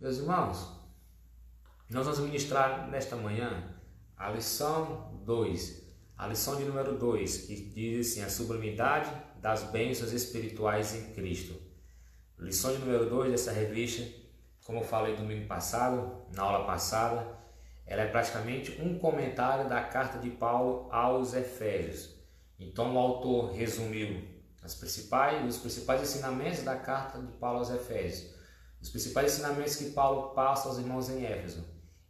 Meus irmãos, nós vamos ministrar nesta manhã a lição 2, a lição de número 2, que diz assim: a sublimidade das bênçãos espirituais em Cristo. Lição de número 2 dessa revista, como eu falei domingo passado, na aula passada, ela é praticamente um comentário da carta de Paulo aos Efésios. Então o autor resumiu os principais ensinamentos da carta de Paulo aos Efésios, os principais ensinamentos que Paulo passa aos irmãos em Éfeso.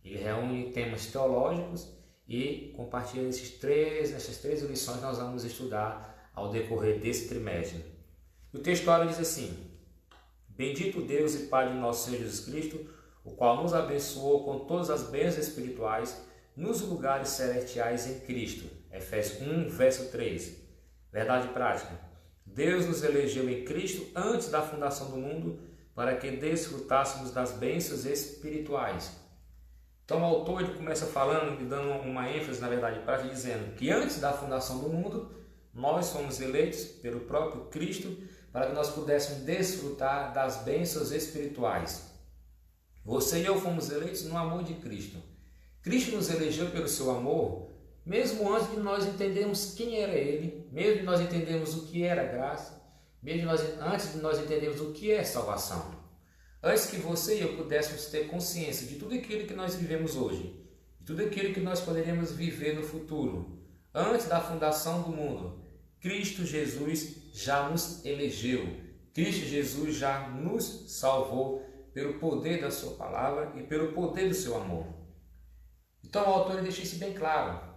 Ele reúne temas teológicos e compartilha nessas três lições que nós vamos estudar ao decorrer desse trimestre. O texto diz assim: Bendito Deus e Pai de nosso Senhor Jesus Cristo, o qual nos abençoou com todas as bênçãos espirituais nos lugares celestiais em Cristo. Efésios 1, verso 3. Verdade prática. Deus nos elegeu em Cristo antes da fundação do mundo para que desfrutássemos das bênçãos espirituais. Então o autor ele começa falando e dando uma ênfase na verdade prática, dizendo que antes da fundação do mundo, nós fomos eleitos pelo próprio Cristo para que nós pudéssemos desfrutar das bênçãos espirituais. Você e eu fomos eleitos no amor de Cristo. Cristo nos elegeu pelo seu amor, mesmo antes de nós entendermos quem era Ele, mesmo de nós entendermos o que era graça, antes de nós entendermos o que é salvação. Antes que você e eu pudéssemos ter consciência de tudo aquilo que nós vivemos hoje, de tudo aquilo que nós poderíamos viver no futuro, antes da fundação do mundo, Cristo Jesus já nos elegeu. Cristo Jesus já nos salvou pelo poder da sua palavra e pelo poder do seu amor. Então o autor deixa isso bem claro.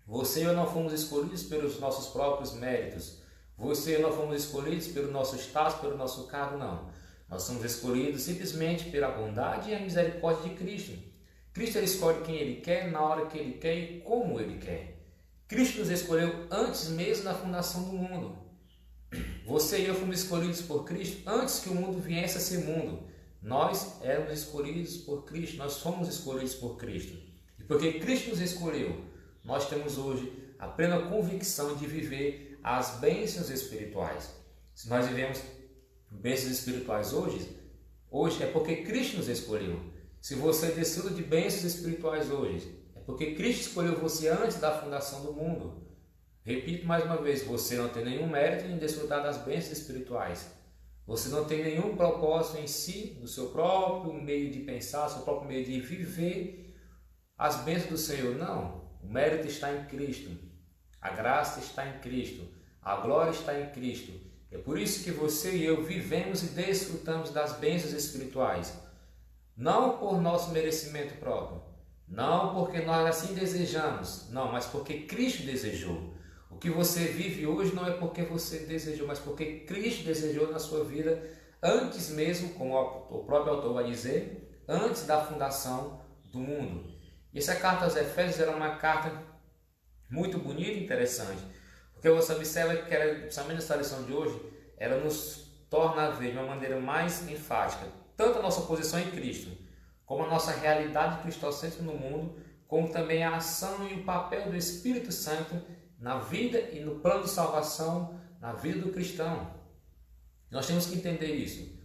Você e eu não fomos escolhidos pelos nossos próprios méritos. Você e eu não fomos escolhidos pelo nosso status, pelo nosso cargo, não. Nós somos escolhidos simplesmente pela bondade e a misericórdia de Cristo. Cristo ele escolhe quem Ele quer, na hora que Ele quer e como Ele quer. Cristo nos escolheu antes mesmo da fundação do mundo. Você e eu fomos escolhidos por Cristo antes que o mundo viesse a ser mundo. Nós éramos escolhidos por Cristo, nós fomos escolhidos por Cristo. E porque Cristo nos escolheu, nós temos hoje a plena convicção de viver as bênçãos espirituais. Se nós vivemos bênçãos espirituais hoje é porque Cristo nos escolheu. Se você é descido de bênçãos espirituais hoje, é porque Cristo escolheu você antes da fundação do mundo. Repito mais uma vez, você não tem nenhum mérito em desfrutar das bênçãos espirituais. Você não tem nenhum propósito em si, do seu próprio meio de pensar, seu próprio meio de viver as bênçãos do Senhor. Não, o mérito está em Cristo, a graça está em Cristo, a glória está em Cristo. É por isso que você e eu vivemos e desfrutamos das bênçãos espirituais. Não por nosso merecimento próprio, não porque nós assim desejamos, não, mas porque Cristo desejou. O que você vive hoje não é porque você desejou, mas porque Cristo desejou na sua vida antes mesmo, como o próprio autor vai dizer, antes da fundação do mundo. E essa carta aos Efésios era uma carta muito bonita e interessante, porque você observa que, principalmente nessa lição de hoje, ela nos torna a ver de uma maneira mais enfática tanto a nossa posição em Cristo, como a nossa realidade cristocêntrica no mundo, como também a ação e o papel do Espírito Santo na vida e no plano de salvação na vida do cristão. Nós temos que entender isso.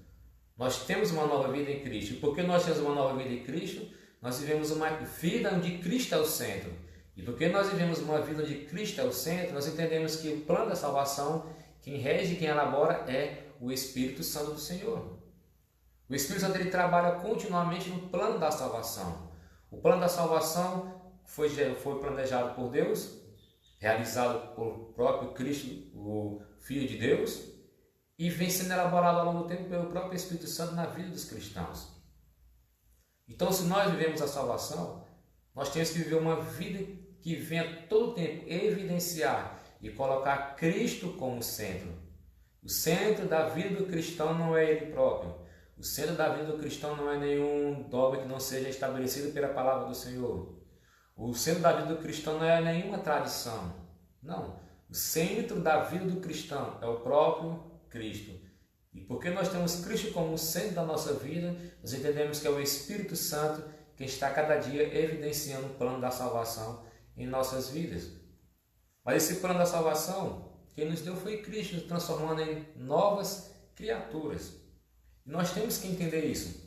Nós temos uma nova vida em Cristo. E porque nós temos uma nova vida em Cristo, nós vivemos uma vida onde Cristo é o centro. E porque nós vivemos uma vida onde Cristo é o centro, nós entendemos que o plano da salvação, quem rege e quem elabora é o Espírito Santo do Senhor. O Espírito Santo ele trabalha continuamente no plano da salvação. O plano da salvação foi planejado por Deus, realizado por próprio Cristo, o Filho de Deus, e vem sendo elaborado ao longo do tempo pelo próprio Espírito Santo na vida dos cristãos. Então, se nós vivemos a salvação, nós temos que viver uma vida que venha todo o tempo evidenciar e colocar Cristo como centro. O centro da vida do cristão não é ele próprio. O centro da vida do cristão não é nenhum dogma que não seja estabelecido pela palavra do Senhor. O centro da vida do cristão não é nenhuma tradição. Não. O centro da vida do cristão é o próprio Cristo. E porque nós temos Cristo como centro da nossa vida, nós entendemos que é o Espírito Santo que está cada dia evidenciando o plano da salvação em nossas vidas. Mas esse plano da salvação, quem nos deu foi Cristo, nos transformando em novas criaturas. E nós temos que entender isso.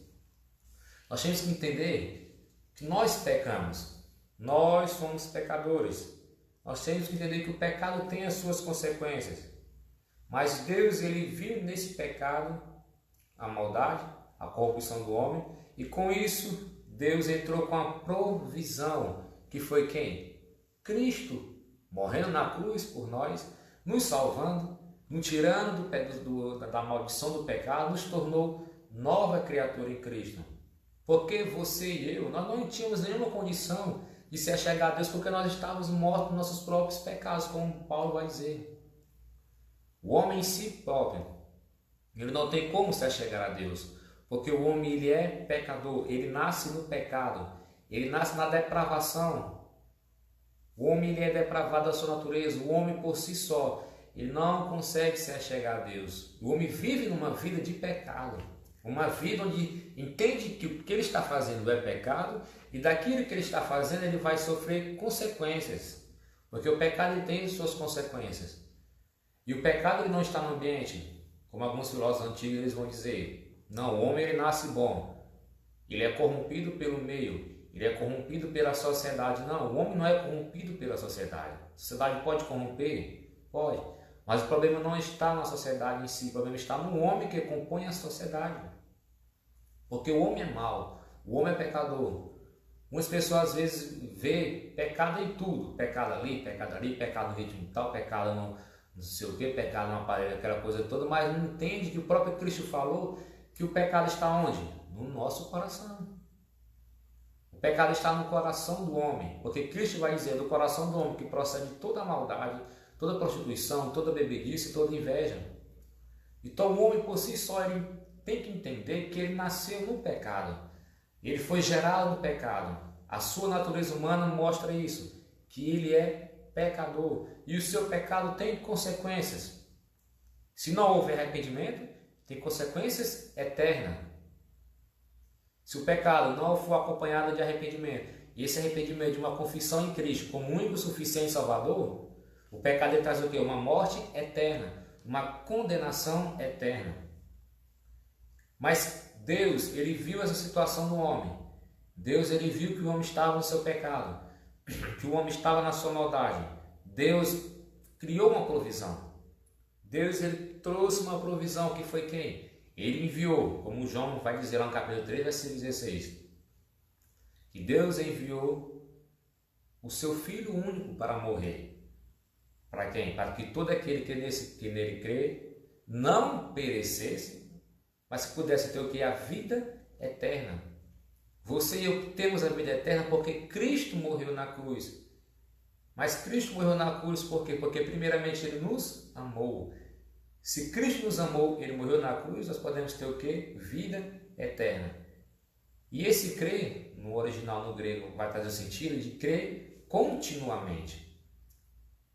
Nós temos que entender que nós pecamos, nós somos pecadores. Nós temos que entender que o pecado tem as suas consequências. Mas Deus, ele viu nesse pecado a maldade, a corrupção do homem, e com isso Deus entrou com a provisão, que foi quem? Cristo, morrendo na cruz por nós, nos salvando, nos tirando da maldição do pecado, nos tornou nova criatura em Cristo. Porque você e eu, nós não tínhamos nenhuma condição de se achegar a Deus, porque nós estávamos mortos nos nossos próprios pecados, como Paulo vai dizer. O homem em si próprio, ele não tem como se achegar a Deus, porque o homem, ele é pecador, ele nasce no pecado, ele nasce na depravação. O homem, ele é depravado da sua natureza. O homem por si só, ele não consegue se achegar a Deus. O homem vive numa vida de pecado, uma vida onde entende que o que ele está fazendo é pecado, e daquilo que ele está fazendo ele vai sofrer consequências, porque o pecado ele tem suas consequências. E o pecado ele não está no ambiente, como alguns filósofos antigos eles vão dizer. Não, o homem ele nasce bom, ele é corrompido pelo meio, ele é corrompido pela sociedade. Não, o homem não é corrompido pela sociedade. A sociedade pode corromper? Pode. Mas o problema não está na sociedade em si, o problema está no homem que compõe a sociedade. Porque o homem é mau, o homem é pecador. Muitas pessoas às vezes vê pecado em tudo, pecado ali, pecado no ritmo tal, pecado no não sei o que, pecado no aparelho, aquela coisa toda, mas não entende que o próprio Cristo falou que o pecado está onde? No nosso coração. O pecado está no coração do homem, porque Cristo vai dizer do coração do homem que procede toda a maldade, toda a prostituição, toda a bebedice, toda a inveja. Então o homem por si só ele tem que entender que ele nasceu no pecado, ele foi gerado no pecado. A sua natureza humana mostra isso, que ele é pecador, e o seu pecado tem consequências. Se não houver arrependimento, tem consequências eternas. Se o pecado não for acompanhado de arrependimento, e esse arrependimento de uma confissão em Cristo como único, suficiente Salvador, o pecado ele traz o quê? Uma morte eterna, uma condenação eterna. Mas Deus, ele viu essa situação do homem. Deus, ele viu que o homem estava no seu pecado, que o homem estava na sua maldade. Deus criou uma provisão. Deus, ele trouxe uma provisão, que foi quem? Ele enviou, como João vai dizer lá no capítulo 3, versículo 16, que Deus enviou o seu Filho único para morrer. Para quem? Para que todo aquele que nele crê não perecesse, mas que pudesse ter o que? A vida eterna. Você e eu temos a vida eterna porque Cristo morreu na cruz. Mas Cristo morreu na cruz por quê? Porque primeiramente Ele nos amou. Se Cristo nos amou, Ele morreu na cruz, nós podemos ter o quê? Vida eterna. E esse crer, no original, no grego, vai trazer o sentido de crer continuamente.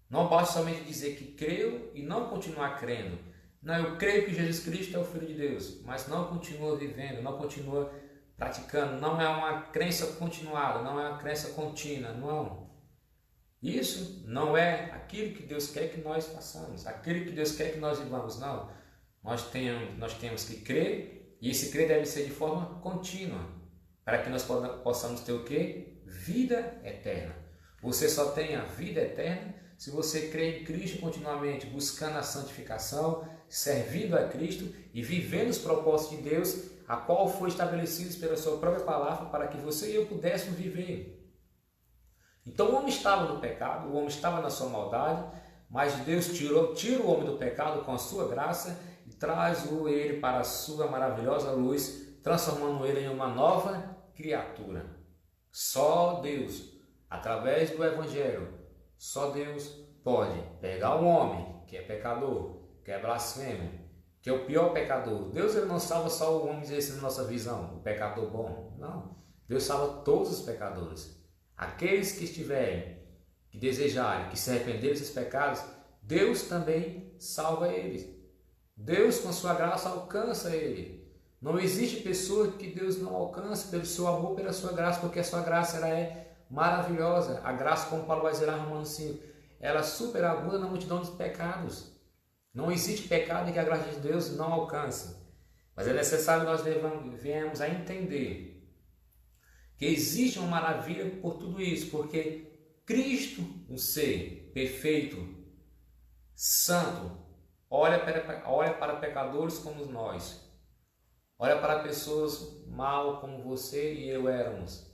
Não basta somente dizer que creu e não continuar crendo. Não, eu creio que Jesus Cristo é o Filho de Deus, mas não continua vivendo, não continua praticando, não é uma crença continuada, não é uma crença contínua, não. Isso não é aquilo que Deus quer que nós façamos, aquilo que Deus quer que nós vivamos, não. Nós temos que crer, e esse crer deve ser de forma contínua, para que nós possamos ter o quê? Vida eterna. Você só tem a vida eterna se você crê em Cristo continuamente, buscando a santificação, servindo a Cristo e vivendo os propósitos de Deus, a qual foi estabelecido pela sua própria palavra, para que você e eu pudéssemos viver. Então o homem estava no pecado, o homem estava na sua maldade, mas Deus tira o homem do pecado com a sua graça e traz ele para a sua maravilhosa luz, transformando ele em uma nova criatura. Só Deus, através do Evangelho, só Deus pode pegar um homem que é pecador, que é blasfemo, que é o pior pecador. Deus ele não salva só o homem, esse na nossa visão, o pecador bom. Não. Deus salva todos os pecadores. Aqueles que estiverem, que desejarem, que se arrependerem desses pecados, Deus também salva eles. Deus, com sua graça, alcança ele. Não existe pessoa que Deus não alcance pelo seu amor, pela sua graça, porque a sua graça ela é maravilhosa. A graça, como Paulo vai dizer lá em Romanos 5, ela superabunda na multidão dos pecados. Não existe pecado que a graça de Deus não alcance. Mas é necessário que nós venhamos a entender que existe uma maravilha por tudo isso, porque Cristo, um ser perfeito, santo, olha para pecadores como nós, olha para pessoas mal como você e eu éramos,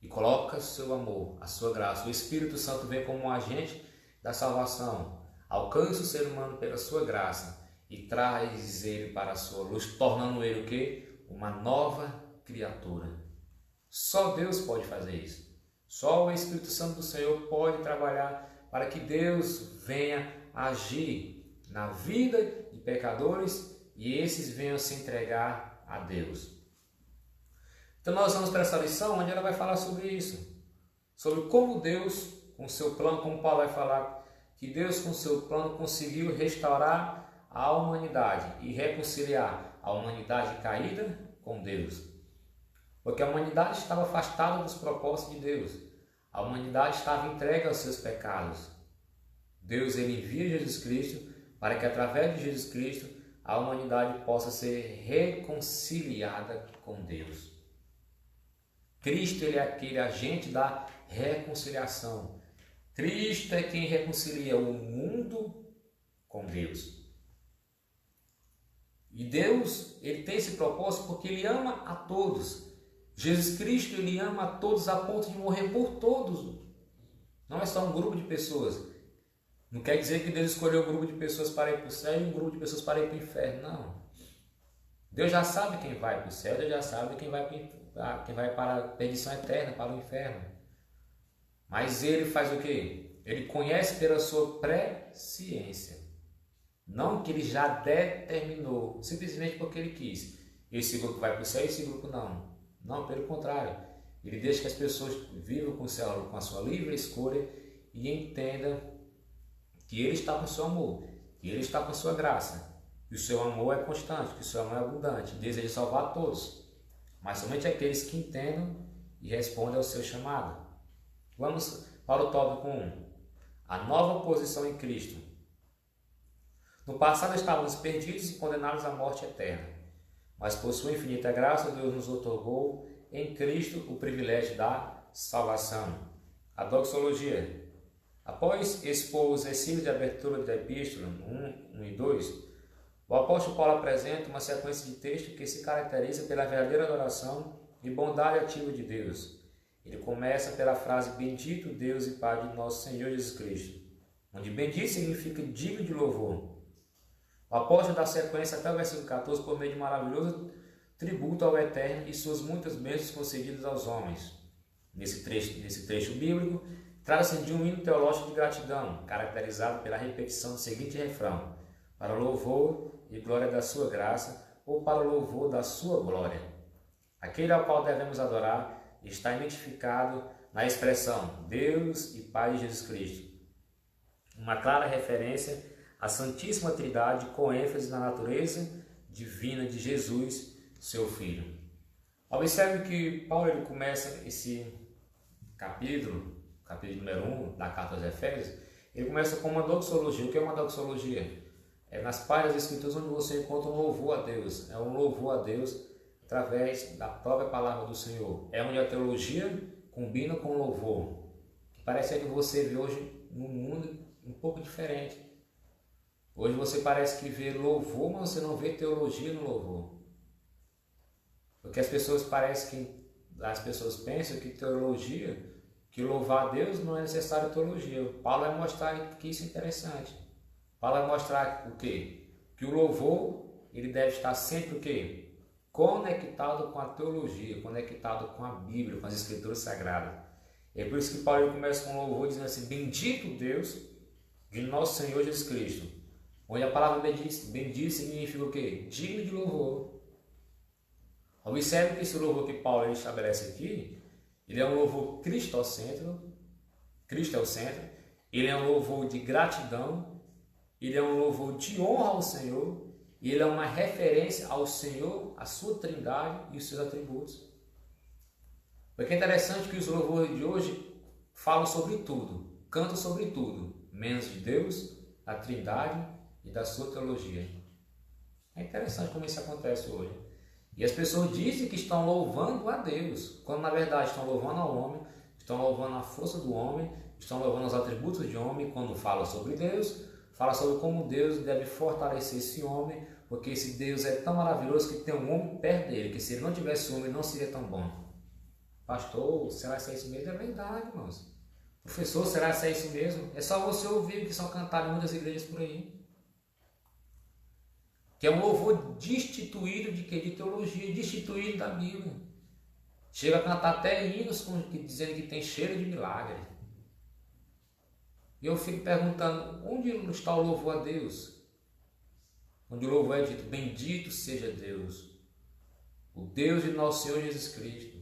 e coloca seu amor, a sua graça. O Espírito Santo vem como um agente da salvação, alcança o ser humano pela sua graça e traz ele para a sua luz, tornando ele o quê? Uma nova criatura. Só Deus pode fazer isso. Só o Espírito Santo do Senhor pode trabalhar para que Deus venha agir na vida de pecadores e esses venham se entregar a Deus. Então nós vamos para essa lição onde ela vai falar sobre isso, sobre como Deus, com seu plano, como Paulo vai falar, que Deus com seu plano conseguiu restaurar a humanidade e reconciliar a humanidade caída com Deus. Porque a humanidade estava afastada dos propósitos de Deus. A humanidade estava entregue aos seus pecados. Deus ele envia Jesus Cristo para que através de Jesus Cristo a humanidade possa ser reconciliada com Deus. Cristo ele é aquele agente da reconciliação. Cristo é quem reconcilia o mundo com Deus. E Deus ele tem esse propósito porque ele ama a todos. Jesus Cristo ele ama a todos a ponto de morrer por todos. Não é só um grupo de pessoas. Não quer dizer que Deus escolheu um grupo de pessoas para ir para o céu e um grupo de pessoas para ir para o inferno. Não. Deus já sabe quem vai para o céu, Deus já sabe quem vai para a perdição eterna, para o inferno. Mas ele faz o quê? Ele conhece pela sua presciência. Não que ele já determinou, simplesmente porque ele quis. Esse grupo vai para o céu e esse grupo não. Não, pelo contrário. Ele deixa que as pessoas vivam com a sua livre escolha e entendam que ele está com o seu amor, que ele está com a sua graça. Que o seu amor é constante, que o seu amor é abundante. Deseja salvar a todos. Mas somente aqueles que entendam e respondem ao seu chamado. Vamos para o tópico 1. A nova posição em Cristo. No passado estávamos perdidos e condenados à morte eterna. Mas por sua infinita graça, Deus nos otorgou em Cristo o privilégio da salvação. A doxologia. Após expor os versículos de abertura da epístola 1 e 2, o apóstolo Paulo apresenta uma sequência de textos que se caracteriza pela verdadeira adoração e bondade ativa de Deus. Ele começa pela frase Bendito Deus e Pai de nosso Senhor Jesus Cristo, onde bendito significa digno de louvor. O apóstolo dá sequência até o versículo 14 por meio de um maravilhoso tributo ao Eterno e suas muitas bênçãos concedidas aos homens. Nesse trecho bíblico, trata-se de um hino teológico de gratidão, caracterizado pela repetição do seguinte refrão: para o louvor e glória da sua graça, ou para o louvor da sua glória. Aquele ao qual devemos adorar está identificado na expressão Deus e Pai de Jesus Cristo. Uma clara referência à Santíssima Trindade com ênfase na natureza divina de Jesus, seu Filho. Observe que Paulo ele começa esse capítulo número 1 da Carta aos Efésios, ele começa com uma doxologia. O que é uma doxologia? É nas páginas das Escrituras onde você encontra um louvor a Deus. É um louvor a Deus através da própria palavra do Senhor. É onde a teologia combina com o louvor. Parece que você vê hoje num mundo um pouco diferente. Hoje você parece que vê louvor, mas você não vê teologia no louvor. Porque as pessoas pensam que teologia, que louvar a Deus não é necessário teologia. Paulo vai mostrar que isso é interessante. Paulo vai mostrar o quê? Que o louvor, ele deve estar sempre o quê? Conectado com a teologia, conectado com a Bíblia, com as Escrituras Sagradas. É por isso que Paulo começa com o louvor dizendo assim, bendito Deus de nosso Senhor Jesus Cristo. Onde a palavra bendito significa o quê? Digno de louvor. Observe que esse louvor que Paulo estabelece aqui, ele é um louvor cristocêntrico, Cristo é o centro, ele é um louvor de gratidão, ele é um louvor de honra ao Senhor, e ele é uma referência ao Senhor, à sua trindade e os seus atributos. Porque é interessante que os louvores de hoje falam sobre tudo, cantam sobre tudo, menos de Deus, da trindade e da sua teologia. É interessante como isso acontece hoje. E as pessoas dizem que estão louvando a Deus, quando na verdade estão louvando ao homem, estão louvando a força do homem, estão louvando os atributos de homem. Quando fala sobre Deus, fala sobre como Deus deve fortalecer esse homem, porque esse Deus é tão maravilhoso que tem um homem perto dele, que se ele não tivesse homem não seria tão bom. Pastor, será que é isso mesmo? É verdade, irmãos. Professor, será que é isso mesmo? É só você ouvir o que são cantados em muitas igrejas por aí. Que é um louvor destituído de quê? De teologia, destituído da Bíblia. Chega a cantar até hinos dizendo que tem cheiro de milagre. E eu fico perguntando, onde está o louvor a Deus? Onde o louvor é dito, bendito seja Deus, o Deus de nosso Senhor Jesus Cristo.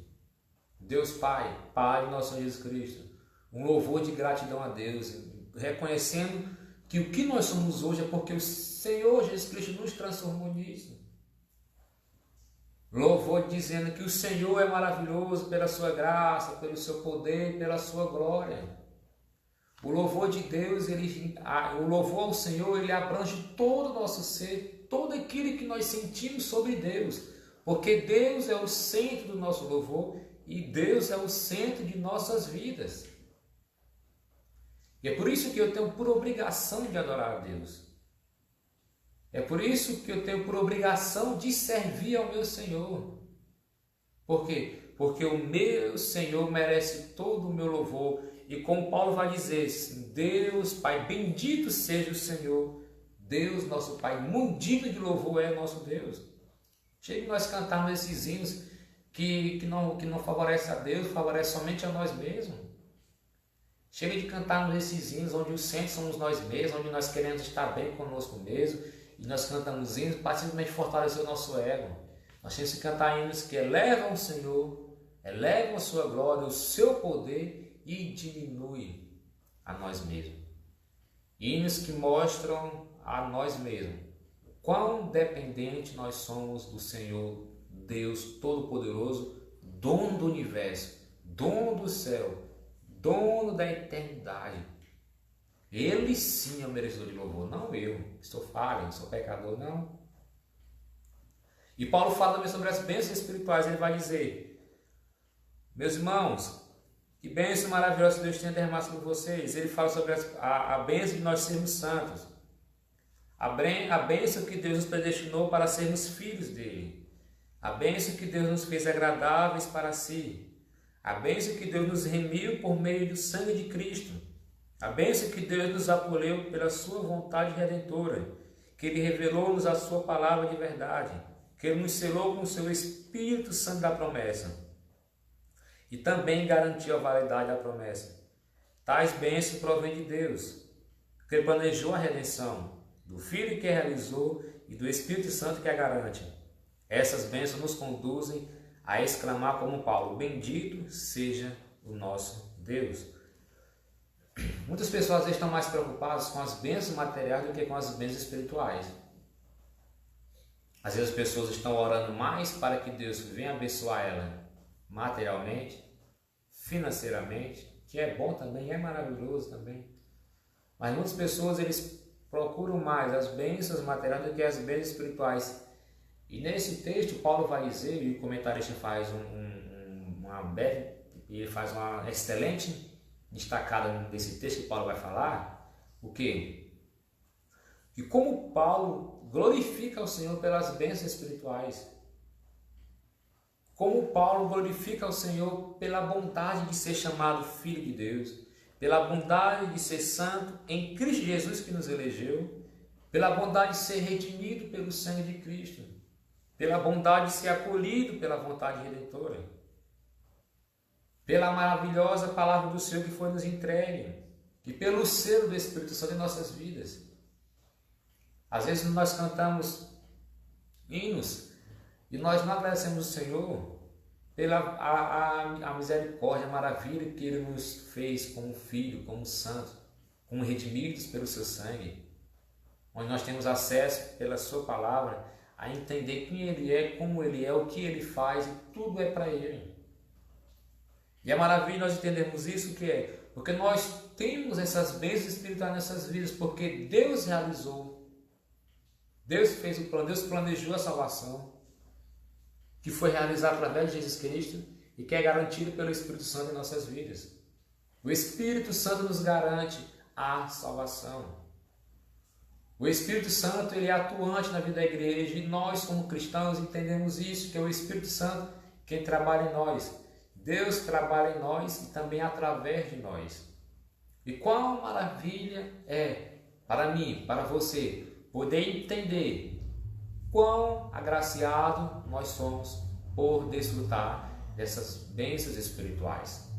Deus Pai, Pai de nosso Senhor Jesus Cristo. Um louvor de gratidão a Deus, reconhecendo que o que nós somos hoje é porque o Senhor Jesus Cristo nos transformou nisso. Louvor dizendo que o Senhor é maravilhoso pela sua graça, pelo seu poder, pela sua glória. O louvor de Deus, o louvor ao Senhor, ele abrange todo o nosso ser, todo aquilo que nós sentimos sobre Deus, porque Deus é o centro do nosso louvor e Deus é o centro de nossas vidas. E é por isso que eu tenho por obrigação de adorar a Deus. É por isso que eu tenho por obrigação de servir ao meu Senhor. Por quê? Porque o meu Senhor merece todo o meu louvor. E como Paulo vai dizer, Deus, Pai, bendito seja o Senhor. Deus, nosso Pai, muito digno de louvor é nosso Deus. Chega de nós cantarmos esses hinos que não favorece a Deus, favorece somente a nós mesmos. Chega de cantarmos esses hinos onde os centros somos nós mesmos, onde nós queremos estar bem conosco mesmo, e nós cantamos hinos para simplesmente fortalecer o nosso ego. Nós temos que cantar hinos que elevam o Senhor, elevam a sua glória, o seu poder e diminuem a nós mesmos. Hinos que mostram a nós mesmos quão dependente nós somos do Senhor, Deus Todo-Poderoso, dono do universo, dono do céu, dono da eternidade. Ele sim é o merecedor de louvor, não eu. Estou falho, sou pecador, não. E Paulo fala também sobre as bênçãos espirituais. Ele vai dizer, meus irmãos, que bênção maravilhosa Deus tem derramado sobre vocês. Ele fala sobre a bênção de nós sermos santos. A bênção que Deus nos predestinou para sermos filhos dele. A bênção que Deus nos fez agradáveis para si. A bênção que Deus nos remiu por meio do sangue de Cristo. A bênção que Deus nos acolheu pela sua vontade redentora. Que Ele revelou-nos a sua palavra de verdade. Que Ele nos selou com o seu Espírito Santo da promessa. E também garantiu a validade da promessa. Tais bênçãos provêm de Deus, que Ele planejou a redenção, do Filho que a realizou e do Espírito Santo que a garante. Essas bênçãos nos conduzem a exclamar como Paulo, bendito seja o nosso Deus. Muitas pessoas às vezes estão mais preocupadas com as bênçãos materiais do que com as bênçãos espirituais. Às vezes as pessoas estão orando mais para que Deus venha abençoar ela materialmente, financeiramente, que é bom também, é maravilhoso também. Mas muitas pessoas eles procuram mais as bênçãos materiais do que as bênçãos espirituais. E nesse texto Paulo vai dizer, e o comentarista faz ele faz uma excelente destacada desse texto que Paulo vai falar, o quê? E como Paulo glorifica o Senhor pelas bênçãos espirituais. Como Paulo glorifica o Senhor pela bondade de ser chamado filho de Deus, pela bondade de ser santo em Cristo Jesus que nos elegeu, pela bondade de ser redimido pelo sangue de Cristo, pela bondade de ser acolhido pela vontade redentora, pela maravilhosa palavra do Senhor que foi nos entregue, e pelo selo do Espírito Santo em nossas vidas. Às vezes nós cantamos hinos e nós não agradecemos o Senhor pela a misericórdia, a maravilha que Ele nos fez como filho, como santo, como redimidos pelo seu sangue, onde nós temos acesso pela sua palavra a entender quem Ele é, como Ele é, o que Ele faz, e tudo é para Ele. E é maravilha nós entendermos isso, que é porque nós temos essas bênçãos espirituais nessas vidas, porque Deus realizou, Deus fez o plano, Deus planejou a salvação. que foi realizado através de Jesus Cristo e que é garantido pelo Espírito Santo em nossas vidas. O Espírito Santo nos garante a salvação. O Espírito Santo ele é atuante na vida da igreja e nós, como cristãos, entendemos isso, que é o Espírito Santo quem trabalha em nós. Deus trabalha em nós e também através de nós. E qual maravilha é para mim, para você, poder entender quão agraciado nós somos por desfrutar dessas bênçãos espirituais.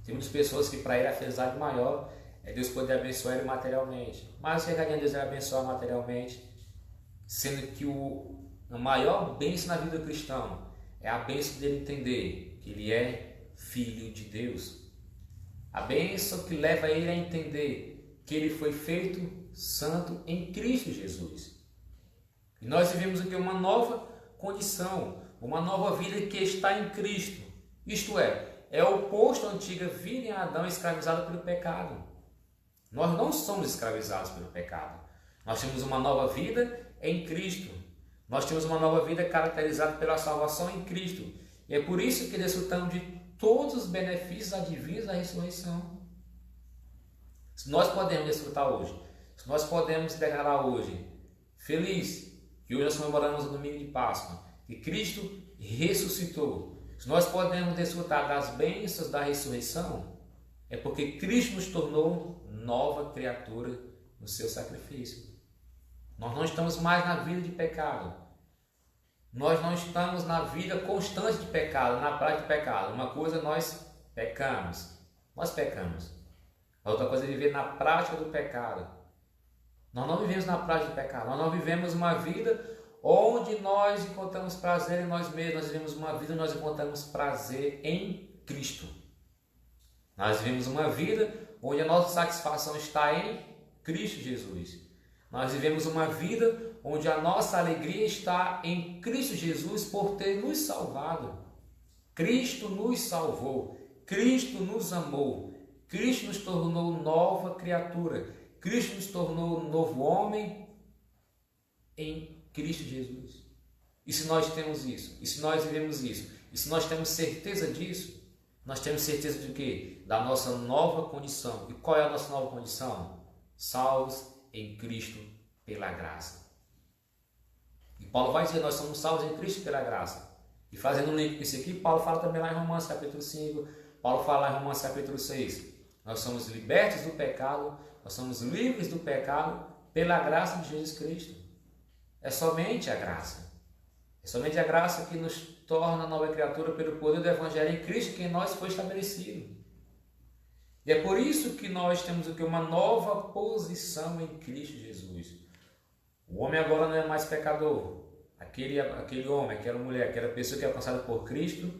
Tem muitas pessoas que para ele a felicidade maior é Deus poder abençoar ele materialmente. Mas o que adianta Deus abençoar materialmente, sendo que a maior bênção na vida do cristão é a bênção dele entender que ele é filho de Deus. A bênção que leva ele a entender que ele foi feito santo em Cristo Jesus. E nós vivemos aqui uma nova condição, uma nova vida que está em Cristo. Isto é o oposto à antiga vida em Adão escravizado pelo pecado. Nós não somos escravizados pelo pecado. Nós temos uma nova vida em Cristo. Nós temos uma nova vida caracterizada pela salvação em Cristo. E é por isso que desfrutamos de todos os benefícios advindos da ressurreição. Se nós podemos desfrutar hoje, se nós podemos declarar hoje, feliz, que hoje nós comemoramos o domingo de Páscoa, que Cristo ressuscitou. Se nós podemos desfrutar das bênçãos da ressurreição, é porque Cristo nos tornou nova criatura no seu sacrifício. Nós não estamos mais na vida de pecado. Nós não estamos na vida constante de pecado, na prática de pecado. Uma coisa nós pecamos. A outra coisa é viver na prática do pecado. Nós não vivemos na prática do pecado. Nós não vivemos uma vida onde nós encontramos prazer em nós mesmos. Nós vivemos uma vida onde nós encontramos prazer em Cristo. Nós vivemos uma vida onde a nossa satisfação está em Cristo Jesus. Nós vivemos uma vida onde a nossa alegria está em Cristo Jesus por ter nos salvado. Cristo nos salvou, Cristo nos amou, Cristo nos tornou nova criatura, Cristo nos tornou novo homem em Cristo Jesus. E se nós temos isso, e se nós vivemos isso, e se nós temos certeza disso, nós temos certeza de quê? Da nossa nova condição. E qual é a nossa nova condição? Salvos em Cristo pela graça. E Paulo vai dizer, nós somos salvos em Cristo pela graça. E fazendo um link com isso aqui, Paulo fala também lá em Romanos capítulo 5, Paulo fala lá em Romanos capítulo 6. Nós somos libertos do pecado, nós somos livres do pecado pela graça de Jesus Cristo. É somente a graça. É somente a graça que nos torna nova criatura pelo poder do Evangelho em Cristo, que em nós foi estabelecido. E é por isso que nós temos o que? Uma nova posição em Cristo Jesus. O homem agora não é mais pecador. Aquele homem, aquela mulher, aquela pessoa que é alcançada por Cristo,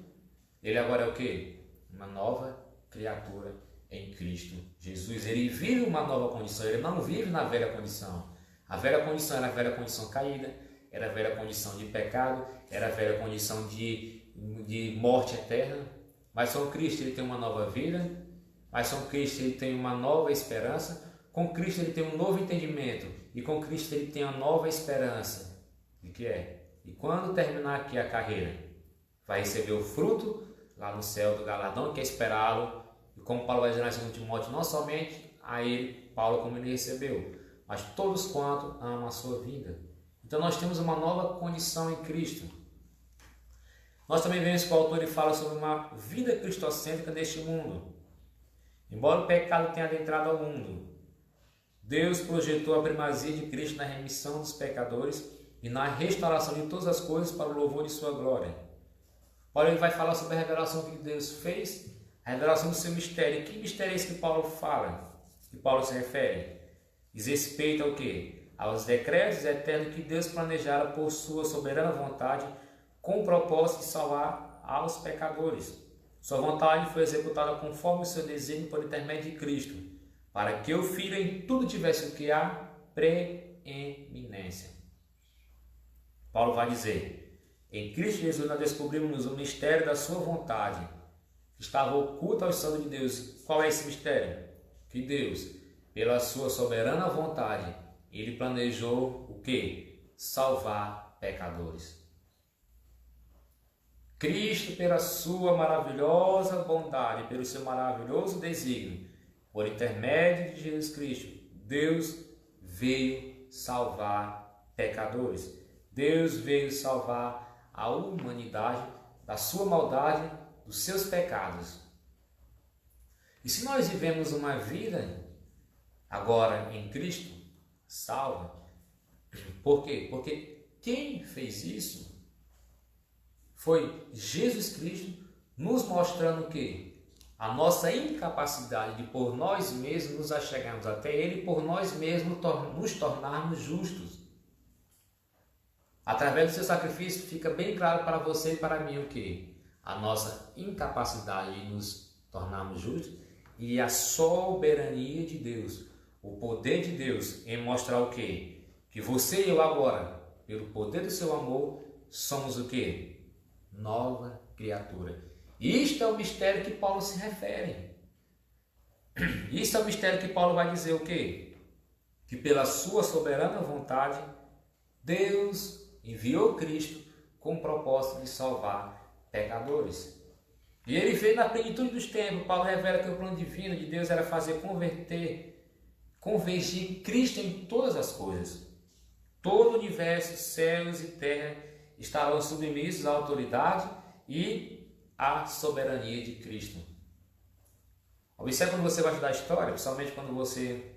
ele agora é o que? Uma nova criatura em Cristo Jesus. Ele vive uma nova condição, ele não vive na velha condição. A velha condição era a velha condição caída, era a velha condição de pecado, era a velha condição de morte eterna. Mas com Cristo ele tem uma nova vida, mas com Cristo ele tem uma nova esperança, com Cristo ele tem um novo entendimento e com Cristo ele tem uma nova esperança. De que é? E quando terminar aqui a carreira, vai receber o fruto lá no céu do galardão que é esperá-lo. E como Paulo vai dizer na 2 Timóteo, não somente a ele, Paulo, como ele recebeu, mas todos quanto amam a sua vida. Então nós temos uma nova condição em Cristo. Nós também vemos que o autor ele fala sobre uma vida cristocêntrica neste mundo. Embora o pecado tenha adentrado ao mundo, Deus projetou a primazia de Cristo na remissão dos pecadores e na restauração de todas as coisas para o louvor de sua glória. Paulo ele vai falar sobre a revelação que Deus fez, a revelação do seu mistério. E que mistério é esse que Paulo fala? Que Paulo se refere? Diz respeito ao quê? Aos decretos eternos que Deus planejara por sua soberana vontade, com o propósito de salvar aos pecadores. Sua vontade foi executada conforme o seu desígnio por intermédio de Cristo, para que o Filho em tudo tivesse o que há preeminência. Paulo vai dizer, em Cristo Jesus nós descobrimos o mistério da sua vontade, que estava oculto aos santos de Deus. Qual é esse mistério? Que Deus, pela sua soberana vontade, ele planejou o quê? Salvar pecadores. Cristo, pela sua maravilhosa bondade, pelo seu maravilhoso desígnio, por intermédio de Jesus Cristo, Deus veio salvar pecadores. Deus veio salvar a humanidade da sua maldade, dos seus pecados. E se nós vivemos uma vida agora em Cristo, salva, por quê? Porque quem fez isso foi Jesus Cristo, nos mostrando que a nossa incapacidade de por nós mesmos nos achegarmos até Ele, por nós mesmos nos tornarmos justos. Através do seu sacrifício fica bem claro para você e para mim o que? A nossa incapacidade de nos tornarmos justos e a soberania de Deus, o poder de Deus em mostrar o que? Que você e eu agora, pelo poder do seu amor, somos o que? Nova criatura. Isto é o mistério que Paulo se refere. Isto é o mistério que Paulo vai dizer o quê? Que pela sua soberana vontade, Deus enviou Cristo com o propósito de salvar pecadores. E ele veio na plenitude dos tempos. Paulo revela que o plano divino de Deus era fazer convergir Cristo em todas as coisas. Todo o universo, céus e terra estarão submissos à autoridade e à soberania de Cristo. Observe quando você vai estudar a história, principalmente quando você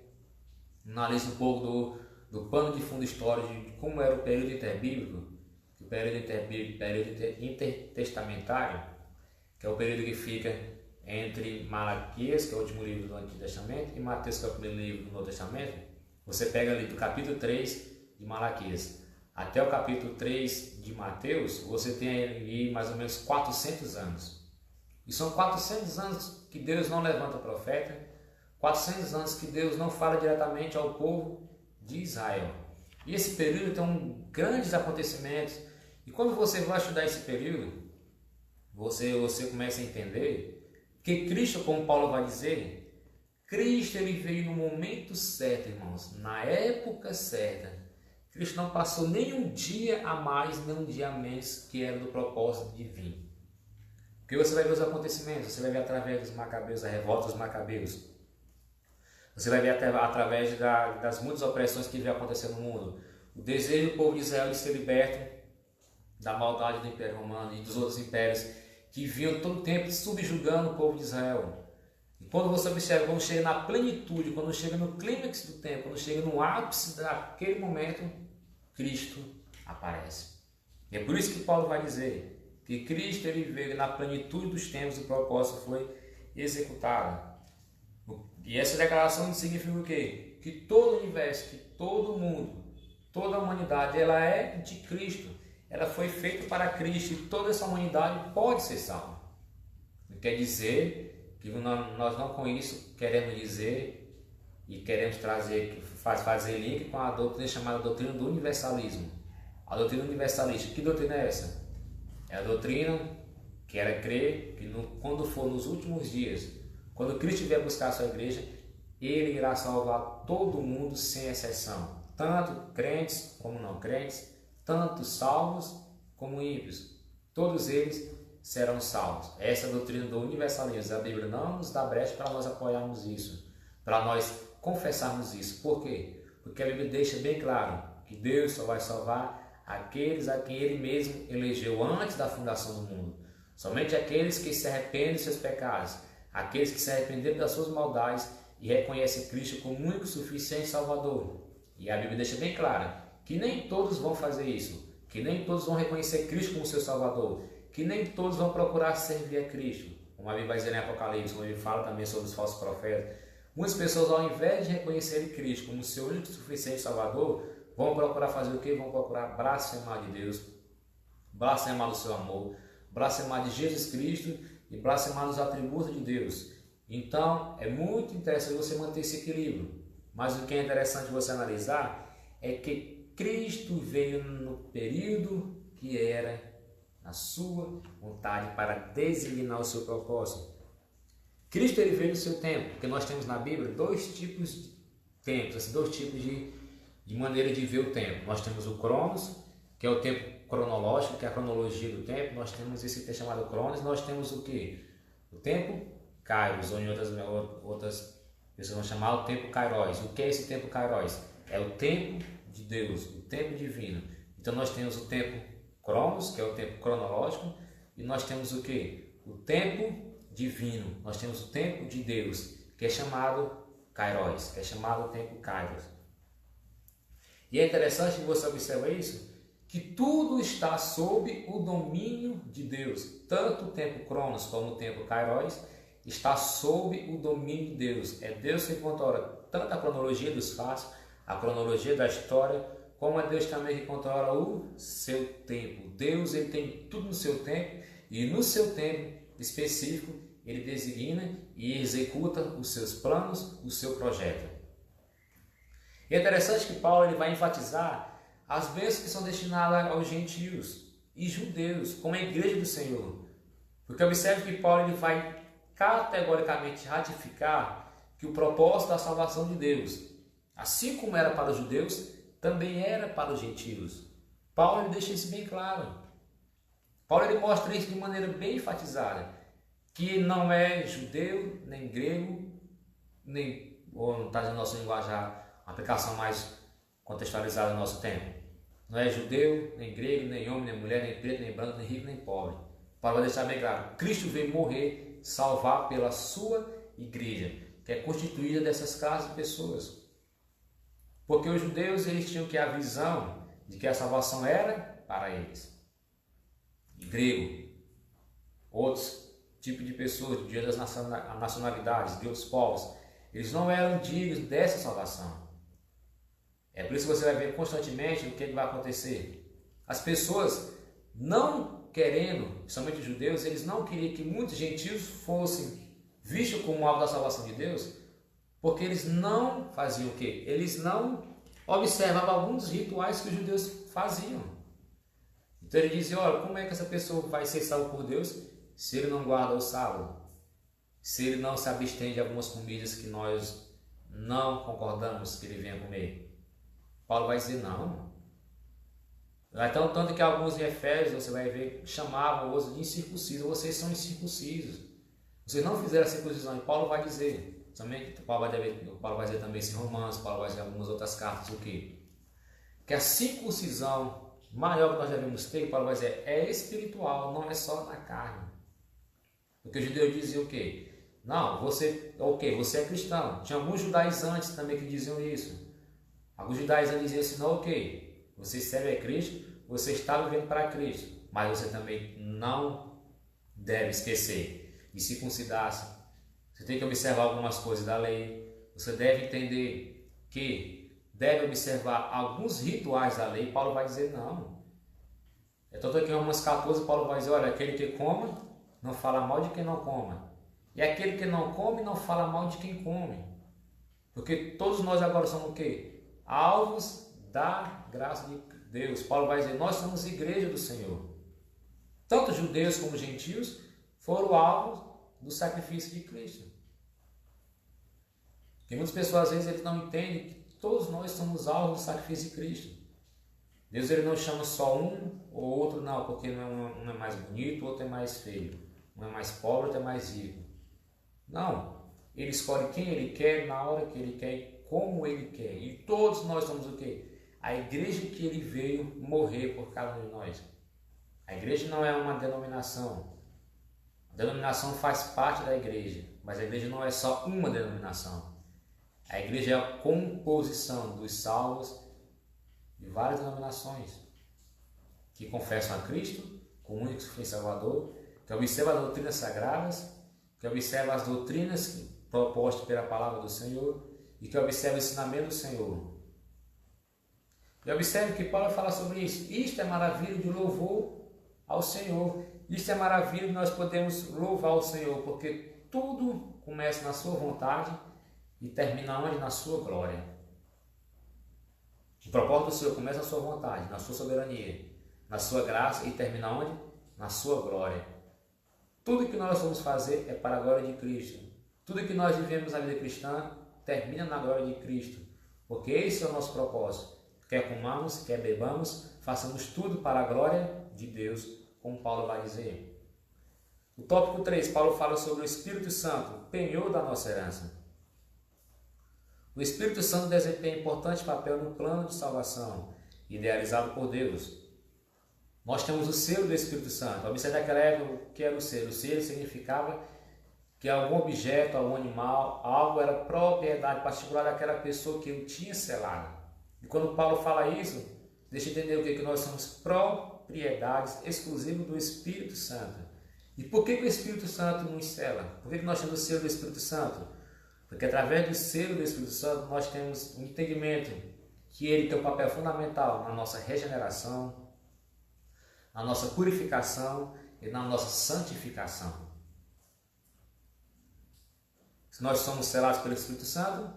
analisa um pouco do pano de fundo histórico de como era o período interbíblico, o período intertestamentário, que é o período que fica entre Malaquias, que é o último livro do Antigo Testamento, e Mateus, que é o primeiro livro do Novo Testamento. Você pega ali do capítulo 3 de Malaquias até o capítulo 3 de Mateus, você tem aí mais ou menos 400 anos. E são 400 anos que Deus não levanta profeta, 400 anos que Deus não fala diretamente ao povo de Israel. E esse período tem grandes acontecimentos. E quando você vai estudar esse período, você começa a entender que Cristo, como Paulo vai dizer, Cristo ele veio no momento certo, irmãos, na época certa. Cristo não passou nem um dia a mais, nem um dia a menos que era do propósito divino. Porque você vai ver os acontecimentos, você vai ver através dos macabeus, a revolta dos macabeus. Você vai ver através das muitas opressões que vem acontecendo no mundo. O desejo do povo de Israel de ser liberto da maldade do Império Romano e dos outros impérios que vinham todo o tempo subjugando o povo de Israel. E quando você observa, quando chega na plenitude, quando chega no clímax do tempo, quando chega no ápice daquele momento, Cristo aparece. E é por isso que Paulo vai dizer que Cristo ele veio na plenitude dos tempos, o propósito foi executado. E essa declaração significa o quê? Que todo o universo, que todo o mundo, toda a humanidade, ela é de Cristo. Ela foi feita para Cristo e toda essa humanidade pode ser salva. Não quer dizer que nós não com isso queremos dizer e queremos trazer, fazer link com a doutrina chamada doutrina do universalismo. A doutrina universalista, que doutrina é essa? É a doutrina que era crer que quando for nos últimos dias, quando Cristo vier buscar a sua igreja, Ele irá salvar todo mundo sem exceção. Tanto crentes como não crentes, tanto salvos como ímpios. Todos eles serão salvos. Essa é a doutrina do universalismo. A Bíblia não nos dá brecha para nós apoiarmos isso, para nós confessarmos isso. Por quê? Porque a Bíblia deixa bem claro que Deus só vai salvar aqueles a quem Ele mesmo elegeu antes da fundação do mundo. Somente aqueles que se arrependem dos seus pecados, aqueles que se arrependeram das suas maldades e reconhecem Cristo como único, suficiente Salvador. E a Bíblia deixa bem claro que nem todos vão fazer isso, que nem todos vão reconhecer Cristo como seu Salvador, que nem todos vão procurar servir a Cristo. Como a Bíblia vai dizer em Apocalipse, como ele fala também sobre os falsos profetas. Muitas pessoas, ao invés de reconhecerem Cristo como seu único, suficiente Salvador, vão procurar fazer o quê? Vão procurar blasfemar de Deus, blasfemar do seu amor, blasfemar de Jesus Cristo e blasfemar dos atributos de Deus. Então, é muito interessante você manter esse equilíbrio. Mas o que é interessante você analisar é que Cristo veio no período que era na sua vontade para designar o seu propósito. Cristo ele veio no seu tempo, porque nós temos na Bíblia dois tipos de tempos, dois tipos de maneira de ver o tempo. Nós temos o Cronos, que é o tempo tempo cronológico, que é a cronologia do tempo, nós temos esse tempo chamado Cronos, nós temos o quê? O tempo Kairos, ou em outras pessoas vão chamar o tempo Kairos. O que é esse tempo Kairos? É o tempo de Deus, o tempo divino. Então nós temos o tempo Cronos, que é o tempo cronológico, e nós temos o quê? O tempo divino. Nós temos o tempo de Deus, que é chamado Kairos, que é chamado o tempo Kairos. E é interessante que você observa isso, que tudo está sob o domínio de Deus. Tanto o tempo Cronos como o tempo Kairos está sob o domínio de Deus. É Deus que controla tanto a cronologia dos fatos, a cronologia da história, como é Deus também que controla o seu tempo. Deus, ele tem tudo no seu tempo, e no seu tempo específico ele designa e executa os seus planos, o seu projeto. E é interessante que Paulo ele vai enfatizar as bênçãos que são destinadas aos gentios e judeus, como a igreja do Senhor. Porque observe que Paulo ele vai categoricamente ratificar que o propósito da salvação de Deus, assim como era para os judeus, também era para os gentios. Paulo ele deixa isso bem claro. Paulo ele mostra isso de maneira bem enfatizada, que não é judeu, nem grego, nem, ou não está no nosso linguajar, uma aplicação mais contextualizada no nosso tempo. Não é judeu, nem grego, nem homem, nem mulher, nem preto, nem branco, nem rico, nem pobre. Paulo vai deixar bem claro, Cristo veio morrer, salvar pela sua igreja, que é constituída dessas classes de pessoas. Porque os judeus eles tinham que a visão de que a salvação era para eles. E grego, outros tipos de pessoas, de outras nacionalidades, de outros povos, eles não eram dignos dessa salvação. É por isso que você vai ver constantemente o que vai acontecer. As pessoas não querendo, principalmente os judeus, eles não queriam que muitos gentios fossem vistos como alvo da salvação de Deus, porque eles não faziam o quê? Eles não observavam alguns rituais que os judeus faziam. Então ele dizia, olha, como é que essa pessoa vai ser salva por Deus se ele não guarda o sábado? Se ele não se abstém de algumas comidas que nós não concordamos que ele venha comer? Paulo vai dizer não. Então, tanto que alguns em Efésios, você vai ver, chamavam os de incircuncisos. Vocês são incircuncisos. Vocês não fizeram a circuncisão. E Paulo vai dizer, Paulo vai dizer também em Romanos, Paulo vai dizer em algumas outras cartas, o quê? Que a circuncisão maior que nós devemos ter, Paulo vai dizer, é espiritual, não é só na carne. Porque os judeus diziam o quê? Não, você é cristão. Tinha alguns judaizantes também que diziam isso. Alguns judaizantes diziam assim, não, ok, você serve a Cristo, você está vivendo para Cristo, mas você também não deve esquecer de circuncidar-se. Você tem que observar algumas coisas da lei. Você deve entender que deve observar alguns rituais da lei. Paulo vai dizer não. Tanto aqui em Romanos 14, Paulo vai dizer, olha, aquele que coma, não fala mal de quem não coma. E aquele que não come, não fala mal de quem come. Porque todos nós agora somos o quê? Alvos da graça de Deus. Paulo vai dizer, nós somos igreja do Senhor. Tanto judeus como gentios foram alvos do sacrifício de Cristo. Porque muitas pessoas às vezes eles não entendem que todos nós somos alvos do sacrifício de Cristo. Deus ele não chama só um ou outro, não, porque um é mais bonito, o outro é mais feio. Um é mais pobre, outro é mais rico. Não. Ele escolhe quem ele quer, na hora que ele quer, como ele quer. E todos nós somos o quê? A igreja que ele veio morrer por cada um de nós. A igreja não é uma denominação. A denominação faz parte da igreja, mas a igreja não é só uma denominação. A igreja é a composição dos salvos de várias denominações que confessam a Cristo como único e Salvador, que observam as doutrinas sagradas, que observam as doutrinas propostas pela palavra do Senhor e que observam o ensinamento do Senhor. E observe que Paulo fala sobre isso. Isto é maravilha de louvor ao Senhor. Isto é maravilha de nós podemos louvar o Senhor, porque tudo começa na sua vontade e termina onde? Na sua glória. O propósito do Senhor começa na sua vontade, na sua soberania, na sua graça e termina onde? Na sua glória. Tudo que nós vamos fazer é para a glória de Cristo. Tudo que nós vivemos na vida cristã termina na glória de Cristo, porque esse é o nosso propósito. Quer comamos, quer bebamos, façamos tudo para a glória de Deus, como Paulo vai dizer. O tópico 3, Paulo fala sobre o Espírito Santo, penhor da nossa herança. O Espírito Santo desempenha importante papel no plano de salvação, idealizado por Deus. Nós temos o selo do Espírito Santo. Observe naquela época o que era o selo. O selo significava que algum objeto, algum animal, algo era propriedade particular daquela pessoa que o tinha selado. E quando Paulo fala isso, deixa eu entender o que nós somos propriedades exclusivas do Espírito Santo. E por que o Espírito Santo nos sela? Por que nós temos o selo do Espírito Santo? Porque através do selo do Espírito Santo nós temos um entendimento que ele tem um papel fundamental na nossa regeneração, na nossa purificação e na nossa santificação. Se nós somos selados pelo Espírito Santo,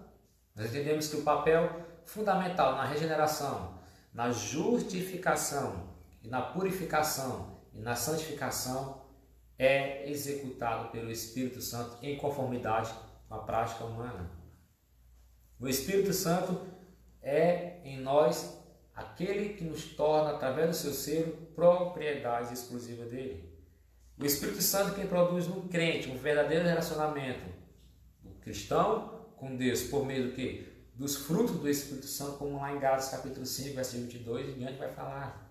nós entendemos que o papel fundamental na regeneração, na justificação e na purificação e na santificação é executado pelo Espírito Santo em conformidade com a prática humana. O Espírito Santo é em nós aquele que nos torna, através do seu selo, propriedade exclusiva dele. O Espírito Santo é quem produz no crente um verdadeiro relacionamento do cristão com Deus, por meio do quê? Dos frutos do Espírito Santo, como lá em Gálatas capítulo 5, versículo 22 em diante vai falar.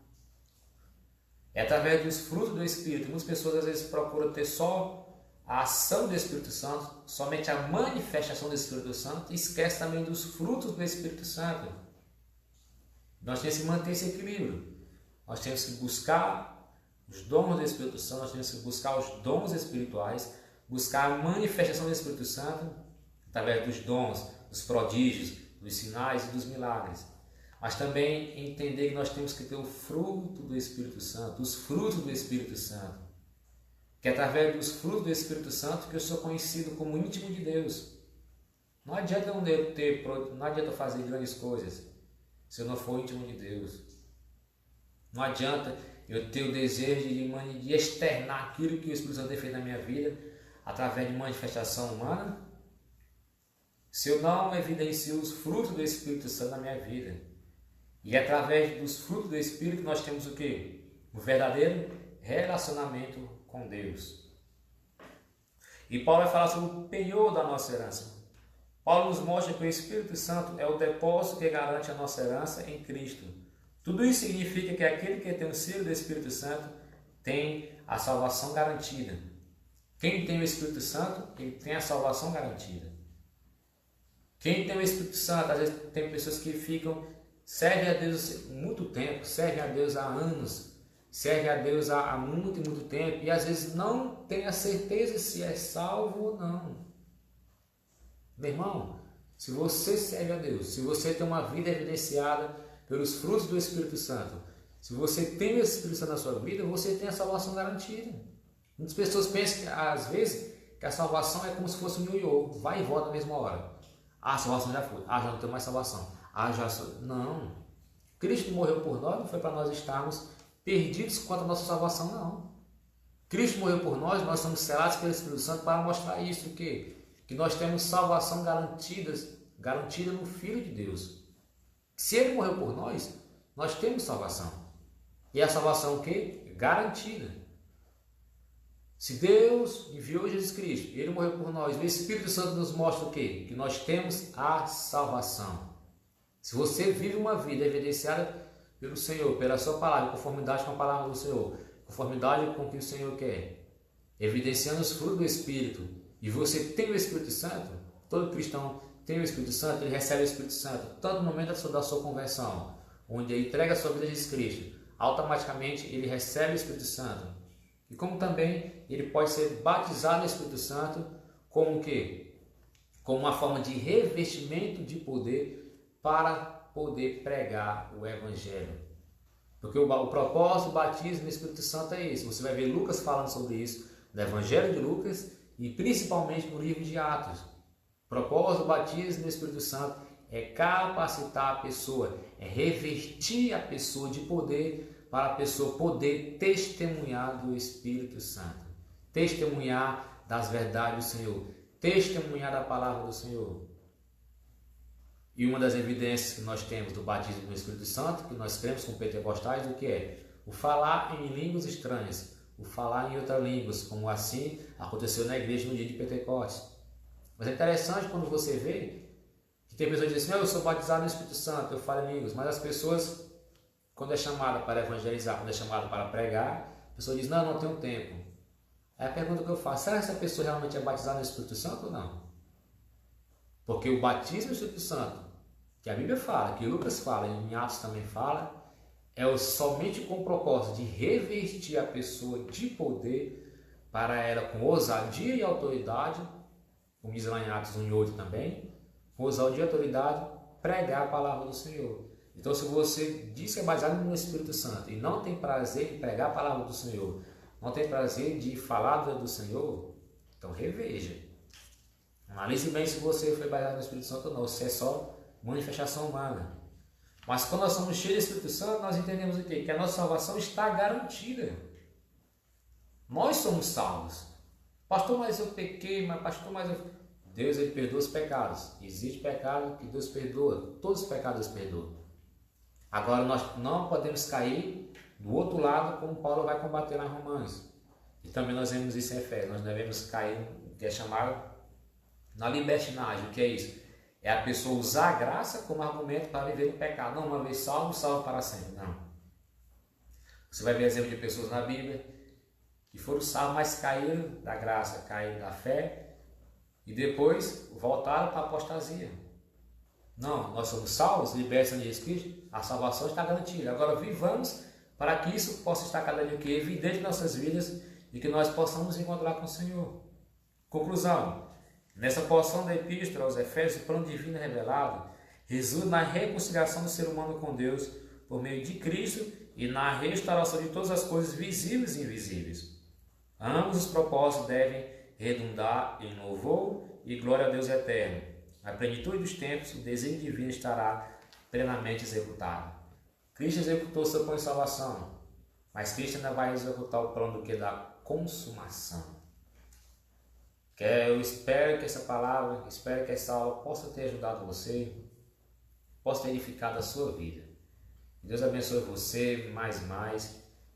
É através dos frutos do Espírito. Muitas pessoas às vezes procuram ter só a ação do Espírito Santo, somente a manifestação do Espírito Santo, e esquece também dos frutos do Espírito Santo. Nós temos que manter esse equilíbrio. Nós temos que buscar os dons do Espírito Santo, nós temos que buscar os dons espirituais, buscar a manifestação do Espírito Santo através dos dons, dos prodígios, dos sinais e dos milagres. Mas também entender que nós temos que ter o fruto do Espírito Santo, os frutos do Espírito Santo. Que é através dos frutos do Espírito Santo que eu sou conhecido como íntimo de Deus. Não adianta não adianta fazer grandes coisas se eu não for íntimo de Deus. Não adianta eu ter o desejo de externar aquilo que o Espírito Santo tem feito na minha vida através de manifestação humana, se eu não evidencio os frutos do Espírito Santo na minha vida. E através dos frutos do Espírito nós temos o quê? O verdadeiro relacionamento com Deus. E Paulo vai falar sobre o penhor da nossa herança. Paulo nos mostra que o Espírito Santo é o depósito que garante a nossa herança em Cristo. Tudo isso significa que aquele que tem o selo do Espírito Santo tem a salvação garantida. Quem tem o Espírito Santo, ele tem a salvação garantida. Quem tem o Espírito Santo, às vezes tem pessoas que servem a Deus muito tempo, servem a Deus há anos, servem a Deus há muito e muito tempo, e às vezes não tem a certeza se é salvo ou não. Meu irmão, se você serve a Deus, se você tem uma vida evidenciada pelos frutos do Espírito Santo, se você tem o Espírito Santo na sua vida, você tem a salvação garantida. Muitas pessoas pensam, às vezes, que a salvação é como se fosse um ioiô, vai e volta na mesma hora. A salvação já foi, já não tem mais salvação. Não. Cristo morreu por nós, não foi para nós estarmos perdidos quanto à nossa salvação, não. Cristo morreu por nós somos selados pelo Espírito Santo para mostrar isso, o quê? Que nós temos salvação garantida no Filho de Deus. Se Ele morreu por nós temos salvação. E a salvação o quê? Garantida. Se Deus enviou Jesus Cristo, Ele morreu por nós, o Espírito Santo nos mostra o quê? Que nós temos a salvação. Se você vive uma vida evidenciada pelo Senhor, pela sua palavra, em conformidade com a palavra do Senhor, conformidade com o que o Senhor quer, evidenciando os frutos do Espírito, e você tem o Espírito Santo, todo cristão tem o Espírito Santo, ele recebe o Espírito Santo, tanto no momento da sua conversão, onde ele entrega a sua vida a Jesus Cristo, automaticamente ele recebe o Espírito Santo. E como também ele pode ser batizado no Espírito Santo, como o quê? Como uma forma de revestimento de poder para poder pregar o Evangelho. Porque o propósito do batismo no Espírito Santo é esse. Você vai ver Lucas falando sobre isso, no Evangelho de Lucas e principalmente no livro de Atos. O propósito do batismo no Espírito Santo é capacitar a pessoa, é revestir a pessoa de poder para a pessoa poder testemunhar do Espírito Santo, testemunhar das verdades do Senhor, testemunhar da palavra do Senhor. E uma das evidências que nós temos do batismo no Espírito Santo, que nós cremos com pentecostais, o que é? O falar em línguas estranhas, o falar em outras línguas, como assim aconteceu na igreja no dia de Pentecostes. Mas é interessante quando você vê que tem pessoas que dizem assim, eu sou batizado no Espírito Santo, eu falo em línguas, mas as pessoas, quando é chamada para evangelizar, quando é chamada para pregar, a pessoa diz, não tenho tempo. Aí a pergunta que eu faço, será que essa pessoa realmente é batizada no Espírito Santo ou não? Porque o batismo no Espírito Santo, que a Bíblia fala, que Lucas fala, e em Atos também fala, somente com o propósito de revestir a pessoa de poder para ela, com ousadia e autoridade, como diz lá em Atos 1:8 também, com ousadia e autoridade, pregar a palavra do Senhor. Então, se você diz que é batizado no Espírito Santo e não tem prazer de pregar a palavra do Senhor, não tem prazer de falar do Senhor, então reveja. Analise bem se você foi batizado no Espírito Santo ou não, se é só manifestação humana. Mas quando nós somos cheios do Espírito Santo, nós entendemos o quê? Que a nossa salvação está garantida. Nós somos salvos. Pastor, mas eu pequei, Deus, ele perdoa os pecados. Existe pecado que Deus perdoa. Todos os pecados Deus perdoa. Agora, nós não podemos cair do outro lado, como Paulo vai combater lá em Romanos. E também nós vemos isso em Efésios. Nós devemos cair, que é chamado na libertinagem. O que é isso? É a pessoa usar a graça como argumento para viver no pecado. Não, uma vez salvo, salvo para sempre. Não. Você vai ver exemplo de pessoas na Bíblia que foram salvos, mas caíram da graça, caíram da fé e depois voltaram para a apostasia. Não, nós somos salvos, libertos em Jesus Cristo, a salvação está garantida. Agora vivamos para que isso possa estar cada dia que evidente em nossas vidas e que nós possamos encontrar com o Senhor. Conclusão. Nessa porção da Epístola aos Efésios, o plano divino revelado resulta na reconciliação do ser humano com Deus por meio de Cristo e na restauração de todas as coisas visíveis e invisíveis. Ambos os propósitos devem redundar em louvor e glória a Deus eterno. Na plenitude dos tempos, o desenho divino estará plenamente executado. Cristo executou seu plano de salvação, mas Cristo ainda vai executar o plano da consumação. Eu espero que essa palavra, espero que essa aula possa ter ajudado você, possa ter edificado a sua vida. Que Deus abençoe você mais,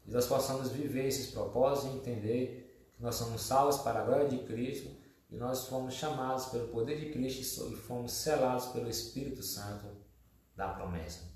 e nós possamos viver esses propósitos e entender que nós somos salvos para a glória de Cristo e nós fomos chamados pelo poder de Cristo e fomos selados pelo Espírito Santo da promessa.